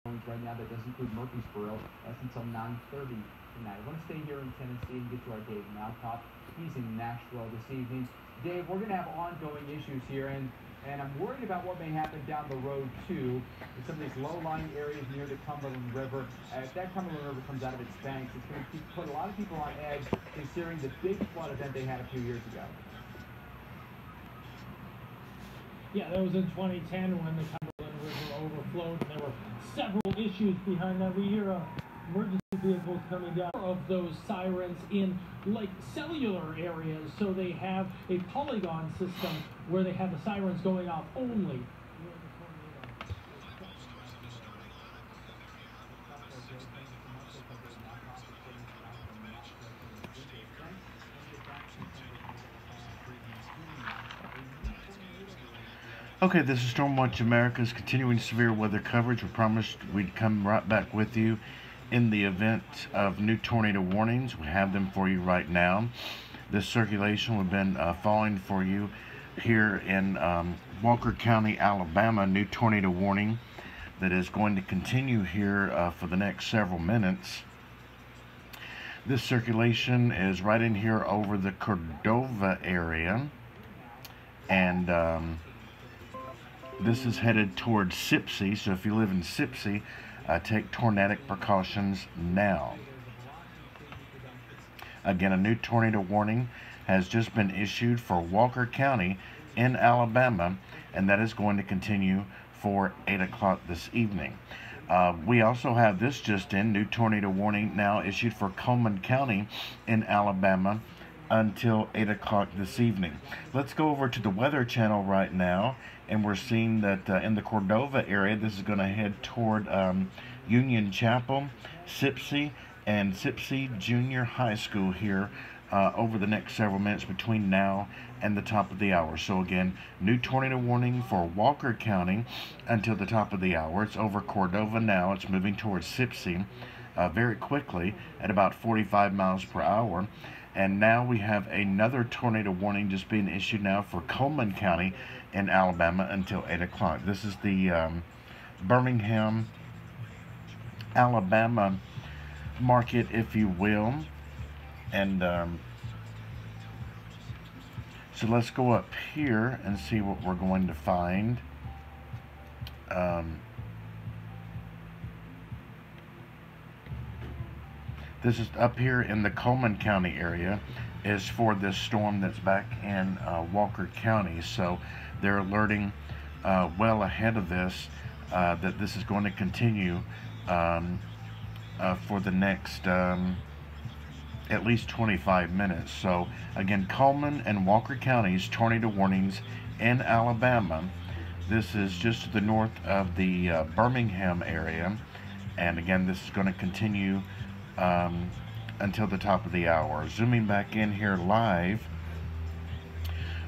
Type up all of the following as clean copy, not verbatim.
right now that does include Murfreesboro. That's until 9:30 tonight. I want to stay here in Tennessee and get to our Dave Malkoff. He's in Nashville this evening. Dave, we're going to have ongoing issues here, and I'm worried about what may happen down the road too in some of these low-lying areas near the Cumberland River. If that Cumberland River comes out of its banks, it's going to put a lot of people on edge considering the big flood event they had a few years ago. Yeah, that was in 2010 when the Cumberland River overflowed, and there were several issues behind that. We hear emergency vehicles coming down of those sirens in like cellular areas, so they have a polygon system where they have the sirens going off only. Okay, this is Stormwatch America's continuing severe weather coverage. We promised we'd come right back with you in the event of new tornado warnings. We have them for you right now. This circulation we've been following for you here in Walker County, Alabama. New tornado warning that is going to continue here for the next several minutes. This circulation is right in here over the Cordova area, and this is headed towards Sipsey, so if you live in Sipsey, take tornadic precautions now. Again, a new tornado warning has just been issued for Walker County in Alabama, and that is going to continue for 8 o'clock this evening. We also have this just in, new tornado warning now issued for Coleman County in Alabama until 8 o'clock this evening. Let's go over to the Weather Channel right now, and we're seeing that in the Cordova area, this is going to head toward Union Chapel, Sipsey, and Sipsey Junior High School here over the next several minutes between now and the top of the hour. So again, new tornado warning for Walker County until the top of the hour. It's over Cordova now. It's moving towards Sipsey very quickly at about 45 miles per hour. And now we have another tornado warning just being issued now for Coleman County in Alabama until 8 o'clock. This is the Birmingham, Alabama market, if you will. And so let's go up here and see what we're going to find. This is up here in the Coleman County area, is for this storm that's back in Walker County. So they're alerting well ahead of this that this is going to continue for the next at least 25 minutes. So again, Coleman and Walker Counties tornado warnings in Alabama. This is just to the north of the Birmingham area, and again, this is going to continue until the top of the hour. Zooming back in here live,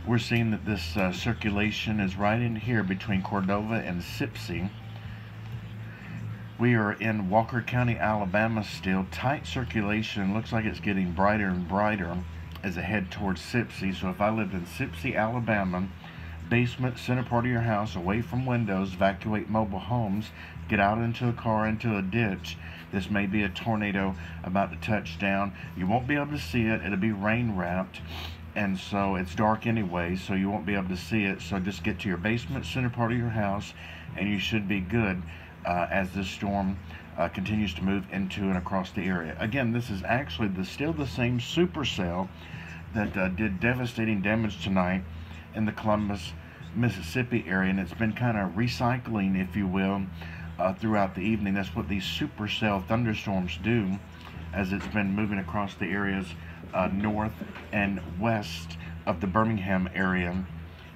we're seeing that this circulation is right in here between Cordova and Sipsey. We are in Walker County, Alabama still. Tight circulation. Looks like it's getting brighter and brighter as it head towards Sipsey. So if I lived in Sipsey, Alabama, basement, center part of your house, away from windows, evacuate mobile homes, get out into a car, into a ditch. This may be a tornado about to touch down. You won't be able to see it. It'll be rain wrapped, and so it's dark anyway, so you won't be able to see it. So just get to your basement, center part of your house, and you should be good as this storm continues to move into and across the area. Again, this is actually still the same supercell that did devastating damage tonight in the Columbus, Mississippi area, and it's been kind of recycling, if you will, throughout the evening. That's what these supercell thunderstorms do, as it's been moving across the areas north and west of the Birmingham area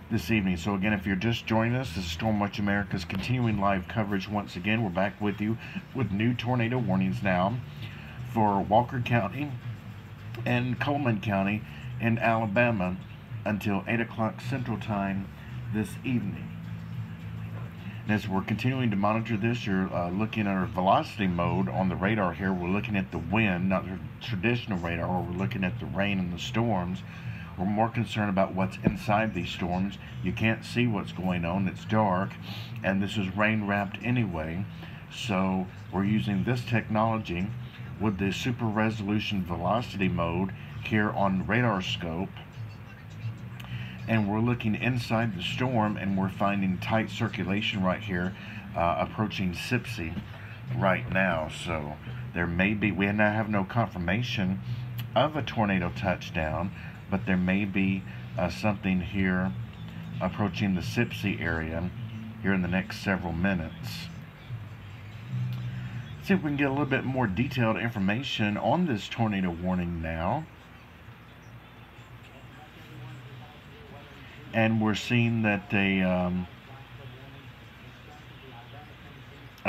this evening. So again, if you're just joining us, this is Stormwatch America's continuing live coverage. Once again, we're back with you with new tornado warnings now for Walker County and Coleman County in Alabama until 8 o'clock Central Time this evening. And as we're continuing to monitor this, you're looking at our velocity mode on the radar here. We're looking at the wind, not the traditional radar, where we're looking at the rain and the storms. We're more concerned about what's inside these storms. You can't see what's going on. It's dark, and this is rain wrapped anyway. So we're using this technology with the super resolution velocity mode here on radar scope, and we're looking inside the storm, and we're finding tight circulation right here, approaching Sipsey right now. So there may be, we now have no confirmation of a tornado touchdown, but there may be something here approaching the Sipsey area here in the next several minutes. Let's see if we can get a little bit more detailed information on this tornado warning now. And we're seeing that a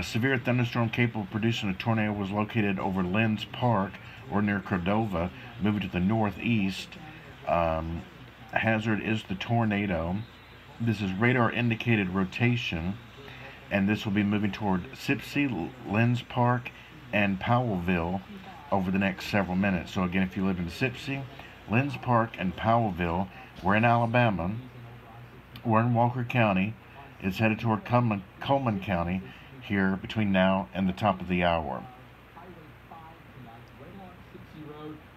severe thunderstorm capable of producing a tornado was located over Lenz Park or near Cordova, moving to the northeast. Hazard is the tornado. This is radar indicated rotation, and this will be moving toward Sipsey, Lenz Park, and Powellville over the next several minutes. So again, if you live in Sipsey, Lenz Park, and Powellville, we're in Alabama. We're in Walker County. It's headed toward Coleman County here between now and the top of the hour.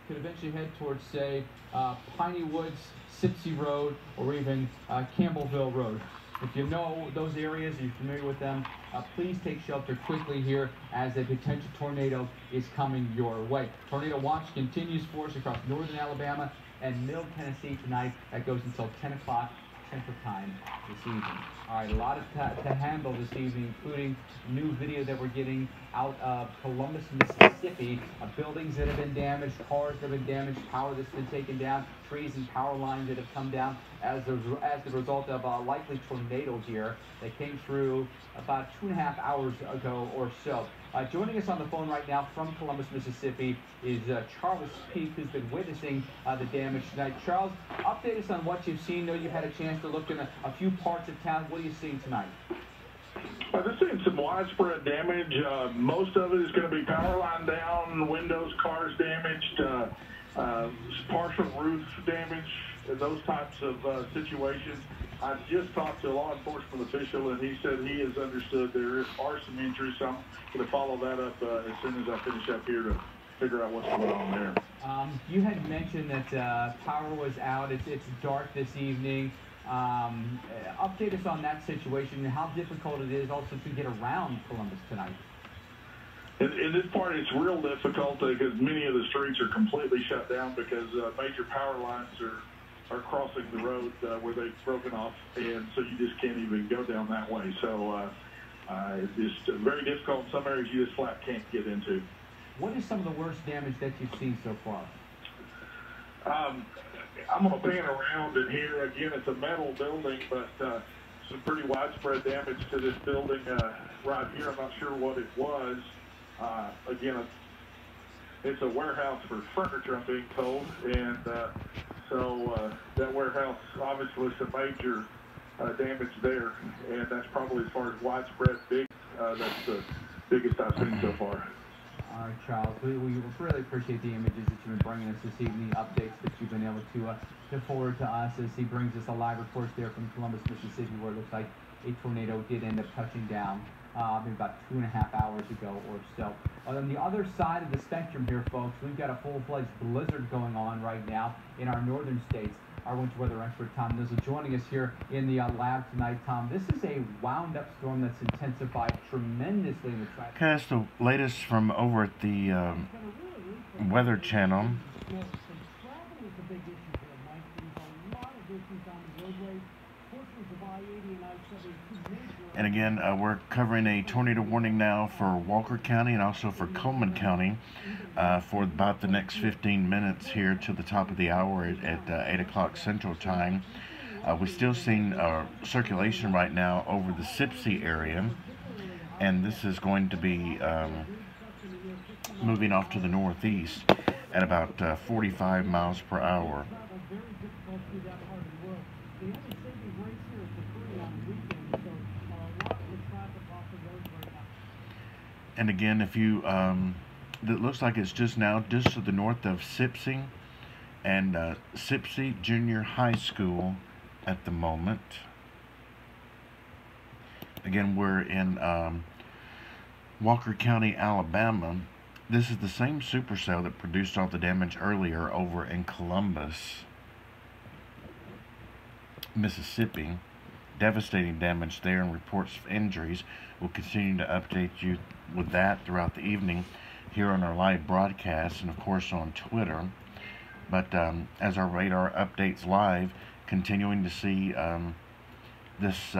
Could eventually head towards, say, Piney Woods, Sipsey Road, or even Campbellville Road. If you know those areas, you're familiar with them, please take shelter quickly here as a potential tornado is coming your way. Tornado watch continues for us across northern Alabama and middle Tennessee tonight. That goes until 10 o'clock Central Time this evening. All right, a lot to handle this evening, including new video that we're getting out of Columbus, Mississippi, buildings that have been damaged, cars that have been damaged, power that's been taken down, trees and power lines that have come down as the result of a likely tornado here that came through about 2.5 hours ago or so. Joining us on the phone right now from Columbus, Mississippi is Charles Peak, who's been witnessing the damage tonight. Charles, update us on what you've seen. I know you had a chance to look in a few parts of town. What are you seeing tonight? We're seeing some widespread damage. Most of it is going to be power line down, windows, cars damaged, partial roof damage, and those types of situations. I just talked to a law enforcement official, and he said he has understood there are some injuries. So I'm going to follow that up as soon as I finish up here to figure out what's going on there. You had mentioned that power was out. It's dark this evening. Update us on that situation and how difficult it is also to get around Columbus tonight. In this part, it's real difficult because many of the streets are completely shut down because major power lines are crossing the road where they've broken off, and so you just can't even go down that way. So it's just very difficult. In some areas, you just flat can't get into. What is some of the worst damage that you've seen so far? I'm going to pan around in here. Again, it's a metal building, but some pretty widespread damage to this building right here. I'm not sure what it was. Again, it's a warehouse for furniture, I'm being told, and so that warehouse, obviously some major damage there, and that's probably as far as widespread big. That's the biggest I've seen so far. All right, Charles, we really appreciate the images that you've been bringing us this evening, updates that you've been able to forward to us as he brings us a live report there from Columbus, Mississippi, where it looks like a tornado did end up touching down maybe about 2.5 hours ago or so. On the other side of the spectrum here, folks, we've got a full-fledged blizzard going on right now in our northern states. Our winter weather expert, Tom Nizzle, joining us here in the lab tonight. Tom, this is a wound-up storm that's intensified tremendously in the track. Okay, that's the latest from over at the Weather Channel. And again, we're covering a tornado warning now for Walker County and also for Coleman County for about the next 15 minutes here to the top of the hour at 8 o'clock Central Time. We're still seeing circulation right now over the Sipsey area, and this is going to be moving off to the northeast at about 45 miles per hour. And again, if you, it looks like it's just now just to the north of Sipsey and Sipsey Junior High School at the moment. Again, we're in Walker County, Alabama. This is the same supercell that produced all the damage earlier over in Columbus, Mississippi. Devastating damage there and reports of injuries. We'll continue to update you with that throughout the evening here on our live broadcast and of course on Twitter. But as our radar updates live, continuing to see this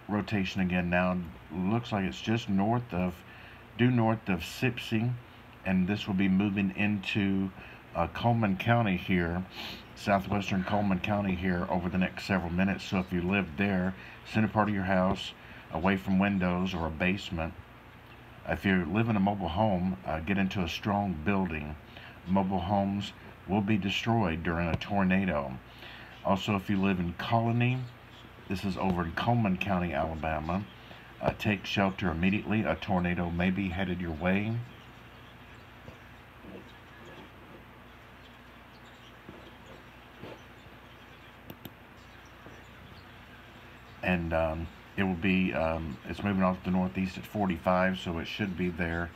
rotation again now. Looks like it's just due north of Sipsey, and this will be moving into Coleman County here, southwestern Coleman County here over the next several minutes. So if you live there, send a part of your house away from windows or a basement. If you live in a mobile home, get into a strong building. Mobile homes will be destroyed during a tornado. Also, if you live in Colony, this is over in Coleman County, Alabama, take shelter immediately. A tornado may be headed your way. And it will be, it's moving off the northeast at 45, so it should be there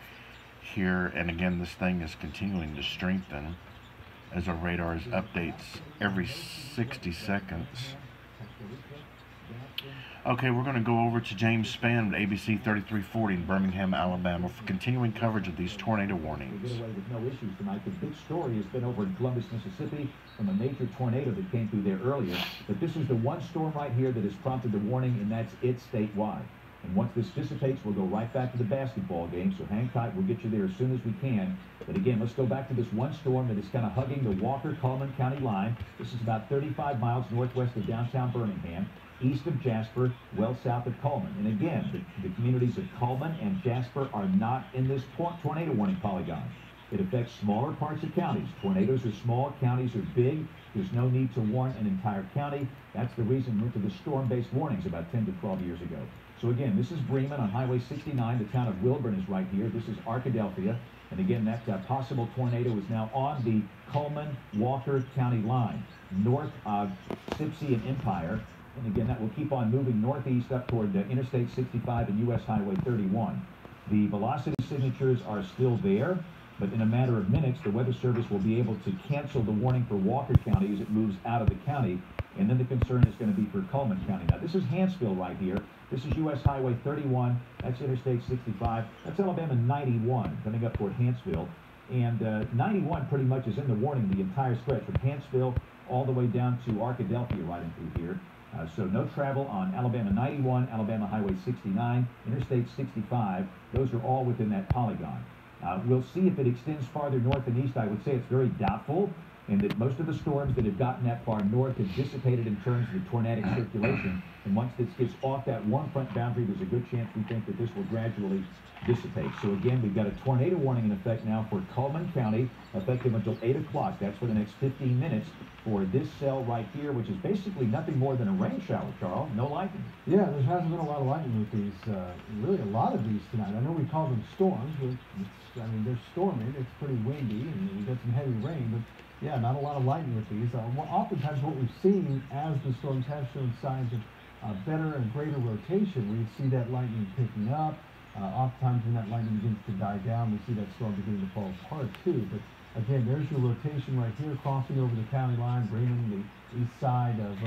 here. And again, this thing is continuing to strengthen as our radar updates every 60 seconds. Okay, we're going to go over to James Spann with ABC 3340 in Birmingham, Alabama for continuing coverage of these tornado warnings. We get away with no issues tonight. The big story has been over in Columbus, Mississippi from a major tornado that came through there earlier. But this is the one storm right here that has prompted the warning, and that's it statewide. And once this dissipates, we'll go right back to the basketball game. So hang tight. We'll get you there as soon as we can. But again, let's go back to this one storm that is kind of hugging the Walker-Coleman County line. This is about 35 miles northwest of downtown Birmingham, east of Jasper, well south of Coleman. And again, the communities of Coleman and Jasper are not in this tornado warning polygon. It affects smaller parts of counties. Tornadoes are small, counties are big. There's no need to warn an entire county. That's the reason we went to the storm-based warnings about 10 to 12 years ago. So again, this is Bremen on Highway 69. The town of Wilburn is right here. This is Arkadelphia. And again, that possible tornado is now on the Coleman-Walker County line, north of Sipsey and Empire. And again, that will keep on moving northeast up toward Interstate 65 and U.S. Highway 31. The velocity signatures are still there, but in a matter of minutes, the Weather Service will be able to cancel the warning for Walker County as it moves out of the county. And then the concern is going to be for Coleman County. Now, this is Hanceville right here. This is U.S. Highway 31. That's Interstate 65. That's Alabama 91 coming up toward Hanceville. And 91 pretty much is in the warning the entire stretch from Hanceville all the way down to Arkadelphia right in through here. So no travel on Alabama 91, Alabama Highway 69, Interstate 65. Those are all within that polygon. We'll see if it extends farther north and east. I would say it's very doubtful, and that most of the storms that have gotten that far north have dissipated in terms of the tornadic circulation. And once this gets off that one front boundary, there's a good chance we think that this will gradually dissipate. So again, we've got a tornado warning in effect now for Coleman County, effective until 8 o'clock. That's for the next 15 minutes for this cell right here, which is basically nothing more than a rain shower, Charles. No lightning. Yeah, there hasn't been a lot of lightning with these, really a lot of these tonight. I know we call them storms, but I mean, they're storming. It's pretty windy, and we got some heavy rain, but yeah, not a lot of lightning with these. Oftentimes what we've seen as the storms have shown signs of better and greater rotation, we see that lightning picking up. Oftentimes when that lightning begins to die down, we see that storm beginning to fall apart too. But again, there's your rotation right here, crossing over the county line, Bremen, the east side of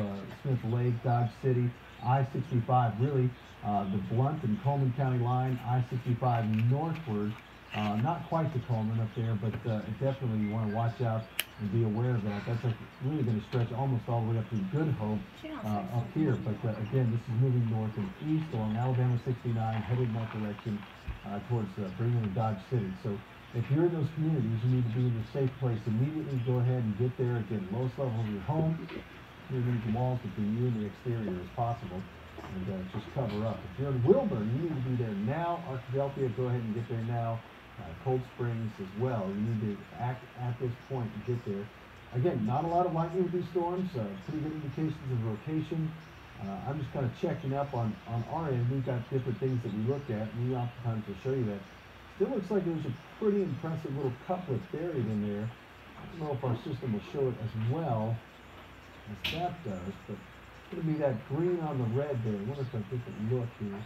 Smith Lake, Dodge City, I-65, really the Blunt and Coleman County line, I-65 northward. Not quite the Coleman up there, but definitely you want to watch out and be aware of that. That's really going to stretch almost all the way up to Good Hope up here. But again, this is moving north and east along Alabama 69, headed in that direction towards Bremen and Dodge City. So if you're in those communities, you need to be in a safe place immediately. Go ahead and get there. Again, lowest level of your home. As many walls between you and the exterior as possible. And just cover up. If you're in Wilburn, you need to be there now. Arkadelphia, go ahead and get there now. Cold Springs as well. You need to act at this point and get there. Again, not a lot of lightning with these storms. Pretty good indications of rotation. I'm just kind of checking up on our end. We've got different things that we look at, and we oftentimes will show you that. Still looks like there's a pretty impressive little couplet buried in there. I don't know if our system will show it as well as that does, but it's going to be that green on the red there. What is that different look here?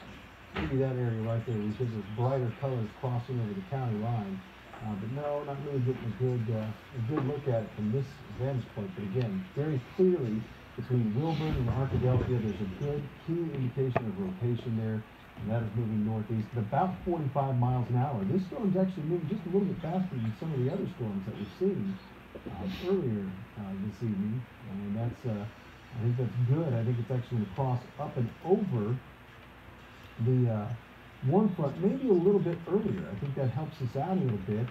maybe that area right there. We should those brighter colors crossing over the county line. But no, not really getting a good look at it from this vantage point. But again, very clearly between Wilburn and Arkadelphia, there's a good key indication of rotation there, and that is moving northeast at about 45 miles an hour. This storm's actually moving just a little bit faster than some of the other storms that we've seen earlier this evening, and that's I think that's good. I think it's actually going to cross up and over the warm front maybe a little bit earlier. I think that helps us out a little bit.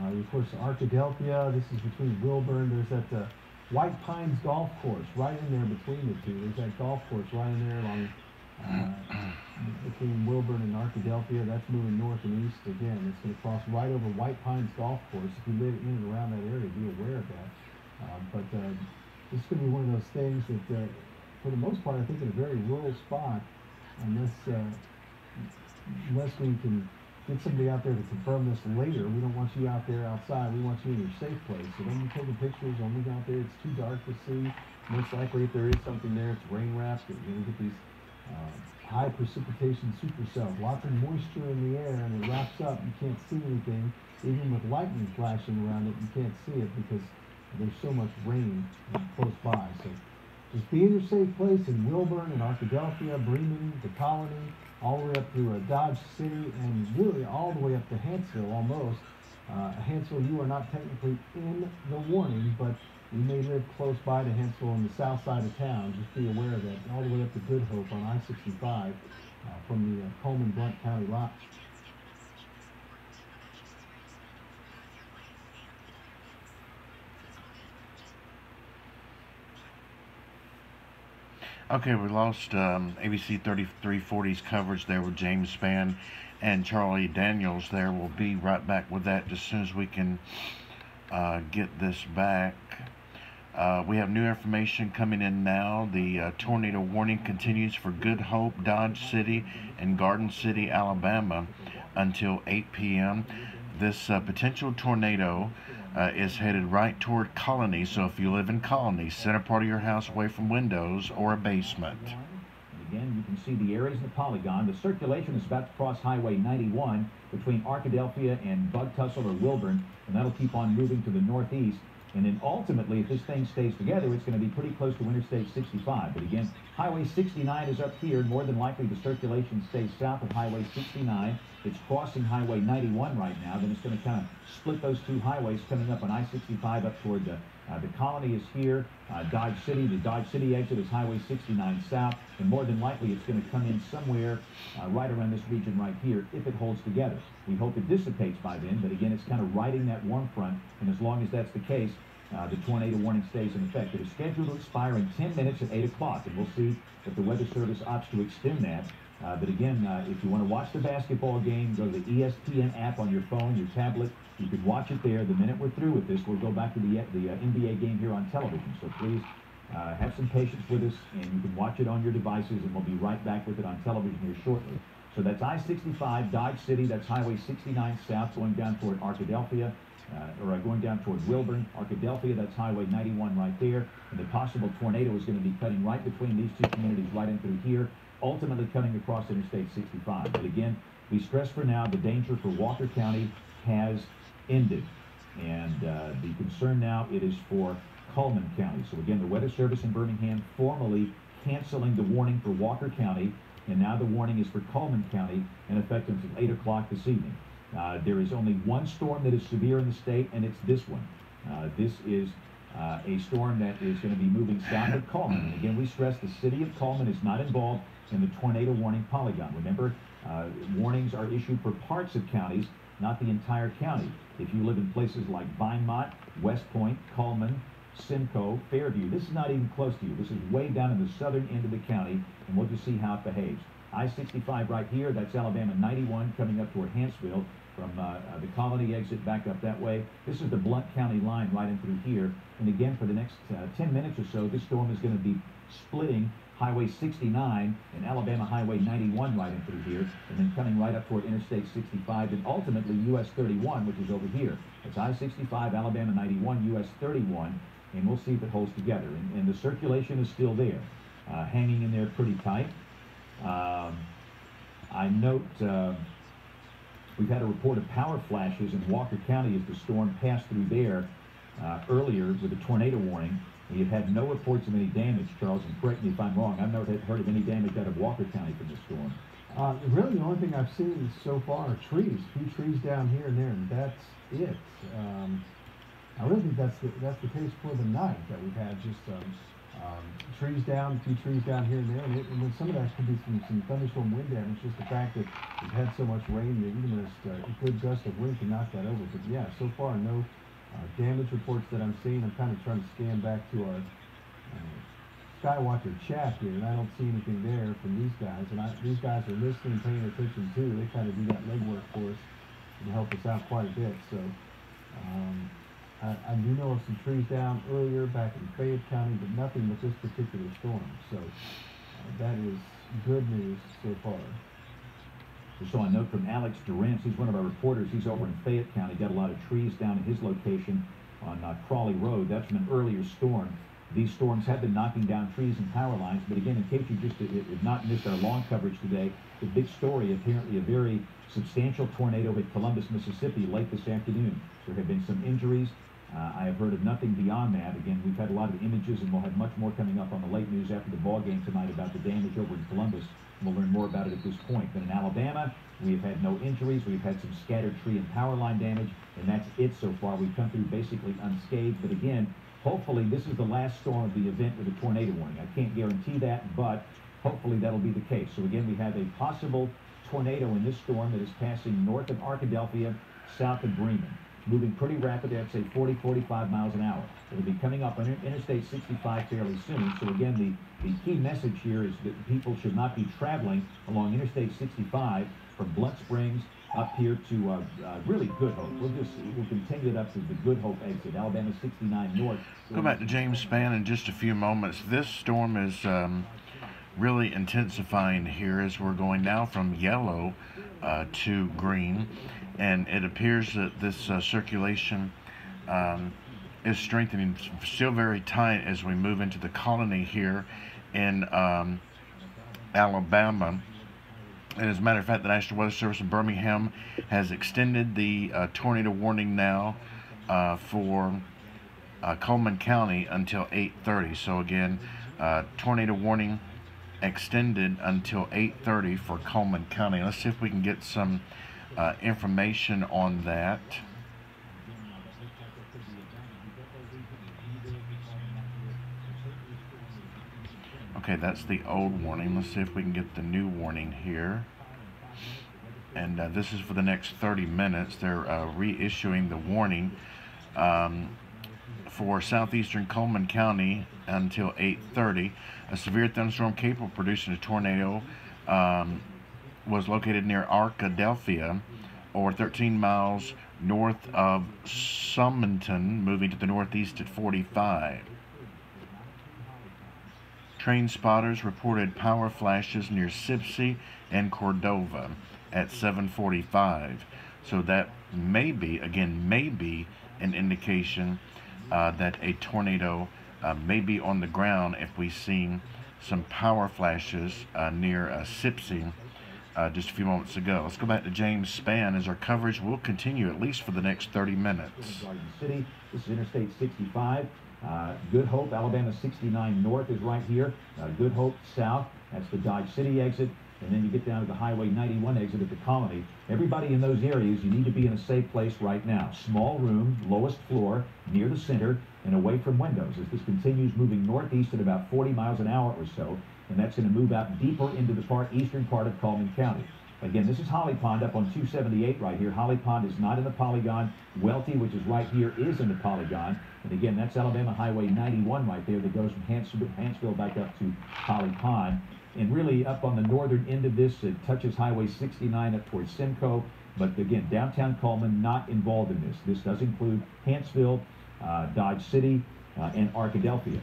Of course, Arkadelphia, this is between Wilburn. There's that White Pines Golf Course right in there between the two. There's that golf course right in there along between Wilburn and Arkadelphia. That's moving north and east. Again, it's going to cross right over White Pines Golf Course. If you live in and around that area, be aware of that. But this is going to be one of those things that, for the most part, I think in a very rural spot, unless we can get somebody out there to confirm this later. We don't want you out there outside. We want you in your safe place. So don't be taking pictures only out there. It's too dark to see. Most likely, if there is something there, it's rain wrapped. You're going to get these high precipitation supercells, lots of moisture in the air, and it wraps up. You can't see anything. Even with lightning flashing around it, you can't see it because there's so much rain close by. So just be in your safe place in Wilburn and Arkadelphia, Bremen, the Colony, all the way up to Dodge City, and really all the way up to Hanceville almost. Hanceville, you are not technically in the warning, but you may live close by to Hanceville on the south side of town. Just be aware of that. All the way up to Good Hope on I-65 from the Coleman-Blount County lot. Okay, we lost ABC 3340's coverage there with James Spann and Charlie Daniels there. We'll be right back with that just as soon as we can get this back. We have new information coming in now. The tornado warning continues for Good Hope, Dodge City, and Garden City, Alabama until 8 p.m. This potential tornado is headed right toward Colony, so if you live in Colony, center part of your house away from windows or a basement. And again, you can see the areas in the polygon. The circulation is about to cross Highway 91 between Arkadelphia and Bug Tussle or Wilburn, and that'll keep on moving to the northeast. And then ultimately, if this thing stays together, it's going to be pretty close to Interstate 65. But again, Highway 69 is up here. More than likely, the circulation stays south of Highway 69. It's crossing Highway 91 right now. Then it's going to kind of split those two highways coming up on I-65 up toward the Colony is here. Dodge City, the Dodge City exit is Highway 69 south. And more than likely, it's going to come in somewhere right around this region right here if it holds together. We hope it dissipates by then, but again, it's kind of riding that warm front. And as long as that's the case, the tornado warning stays in effect. It is scheduled to expire in 10 minutes at 8 o'clock, and we'll see if the Weather Service opts to extend that. But again, if you want to watch the basketball game, go to the ESPN app on your phone, your tablet. You can watch it there. The minute we're through with this, we'll go back to the NBA game here on television. So please have some patience with us, and you can watch it on your devices, and we'll be right back with it on television here shortly. So that's I-65, Dodge City. That's Highway 69 south going down toward Arkadelphia. Or going down toward Wilburn, Arkadelphia, that's Highway 91 right there. And the possible tornado is going to be cutting right between these two communities right in through here, ultimately cutting across Interstate 65. But again, we stress for now the danger for Walker County has ended. And the concern now, it is for Cullman County. So again, the Weather Service in Birmingham formally canceling the warning for Walker County. And now the warning is for Cullman County in effect until 8 o'clock this evening. There is only one storm that is severe in the state, and it's this one. This is a storm that is going to be moving south of Cullman. And again, we stress the city of Cullman is not involved in the tornado warning polygon. Remember, warnings are issued for parts of counties, not the entire county. If you live in places like Vinemont, West Point, Cullman, Simcoe, Fairview, this is not even close to you. This is way down in the southern end of the county, and we'll just see how it behaves. I-65 right here, that's Alabama 91 coming up toward Hanceville. From the Colony exit back up that way. This is the Blount County line right in through here. And again, for the next 10 minutes or so, this storm is going to be splitting Highway 69 and Alabama Highway 91 right in through here, and then coming right up toward Interstate 65 and ultimately US 31, which is over here. It's I-65, Alabama 91, US 31, and we'll see if it holds together. And the circulation is still there, hanging in there pretty tight. I note we've had a report of power flashes in Walker County as the storm passed through there earlier with a tornado warning. We have had no reports of any damage, Charles, and correct me if I'm wrong. I've not heard of any damage out of Walker County from this storm. Really, the only thing I've seen so far are trees. A few trees down here and there, and that's it. I really think that's the case for the night, that we've had just trees down, a few trees down here and there, and then some of that could be some thunderstorm wind damage. Just the fact that we've had so much rain, that even a good gust of wind can knock that over. But yeah, so far no damage reports that I'm seeing. I'm kind of trying to scan back to our Skywatcher chat here, and I don't see anything there from these guys. And these guys are listening, paying attention too. They kind of do that legwork for us and help us out quite a bit. So I do know of some trees down earlier back in Fayette County, but nothing with this particular storm. So that is good news so far. Just saw a note from Alex Durant. He's one of our reporters. He's over in Fayette County. Got a lot of trees down in his location on Crawley Road. That's from an earlier storm. These storms have been knocking down trees and power lines. But again, in case you just have not missed our long coverage today, the big story, apparently a very substantial tornado hit Columbus, Mississippi late this afternoon. There have been some injuries. I have heard of nothing beyond that. Again, we've had a lot of images, and we'll have much more coming up on the late news after the ball game tonight about the damage over in Columbus. We'll learn more about it at this point. But in Alabama, we have had no injuries. We've had some scattered tree and power line damage, and that's it so far. We've come through basically unscathed. But again, hopefully this is the last storm of the event with a tornado warning. I can't guarantee that, but hopefully that'll be the case. So again, we have a possible tornado in this storm that is passing north of Arkadelphia, south of Bremen. Moving pretty rapidly, I'd say 40, 45 miles an hour. It'll be coming up on Interstate 65 fairly soon. So again, the key message here is that people should not be traveling along Interstate 65 from Blunt Springs up here to really Good Hope. We'll continue it up to the Good Hope exit, Alabama 69 North. Go back to James Spann in just a few moments. This storm is really intensifying here as we're going now from yellow to green, and it appears that this circulation is strengthening, still very tight as we move into the colony here in Alabama. And as a matter of fact, the National Weather Service in Birmingham has extended the tornado warning now for Coleman County until 8:30. So again, tornado warning extended until 8:30 for Coleman County. Let's see if we can get some information on that. Okay, that's the old warning. Let's see if we can get the new warning here. And this is for the next 30 minutes. They're reissuing the warning for southeastern Coleman County until 8:30. A severe thunderstorm capable of producing a tornado was located near Arkadelphia, or 13 miles north of Summerton, moving to the northeast at 45. Train spotters reported power flashes near Sipsey and Cordova at 7:45. So that may be, again, maybe an indication that a tornado may be on the ground if we see some power flashes near Sipsey just a few moments ago. Let's go back to James Spann as our coverage will continue at least for the next 30 minutes. Garden City, this is Interstate 65. Good Hope, Alabama 69 North is right here. Good Hope South, that's the Dodge City exit. And then you get down to the Highway 91 exit at the Colony. Everybody in those areas, you need to be in a safe place right now. Small room, lowest floor, near the center, and away from windows. As this continues moving northeast at about 40 miles an hour or so, and that's going to move out deeper into the eastern part of Coleman County. Again, this is Holly Pond up on 278 right here. Holly Pond is not in the polygon. Welty, which is right here, is in the polygon. And again, that's Alabama Highway 91 right there that goes from Hanceville back up to Holly Pond. And really up on the northern end of this, it touches Highway 69 up towards Simcoe. But again, downtown Coleman not involved in this. This does include Hanceville, Dodge City, and Arkadelphia.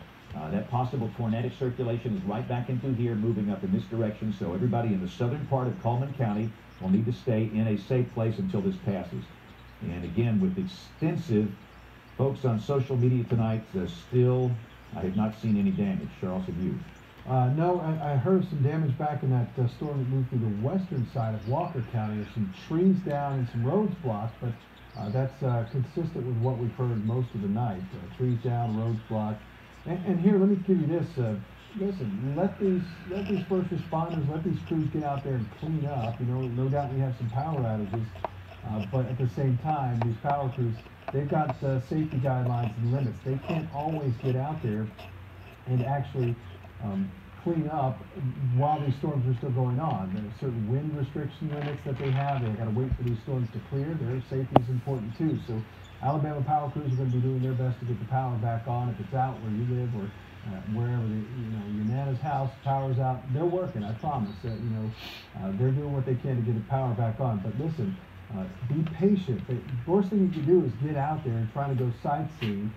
That possible tornadic circulation is right back into here, moving up in this direction. So everybody in the southern part of Coleman County will need to stay in a safe place until this passes. And again, with extensive folks on social media tonight, still, I have not seen any damage. Charles, have you? No, I heard of some damage back in that storm that moved through the western side of Walker County. There's some trees down and some roads blocked, but that's consistent with what we've heard most of the night. Trees down, roads blocked. And here, let me give you this. Listen, let these first responders, let these crews get out there and clean up. You know, no doubt we have some power outages, but at the same time, these power crews, they've got safety guidelines and limits. They can't always get out there and actually clean up while these storms are still going on. There are certain wind restriction limits that they have. They've got to wait for these storms to clear. Their safety is important too. So Alabama power crews are going to be doing their best to get the power back on. If it's out where you live or wherever, your Nana's house, power's out, they're working, I promise. They're doing what they can to get the power back on. But listen, be patient. The worst thing you can do is get out there and try to go sightseeing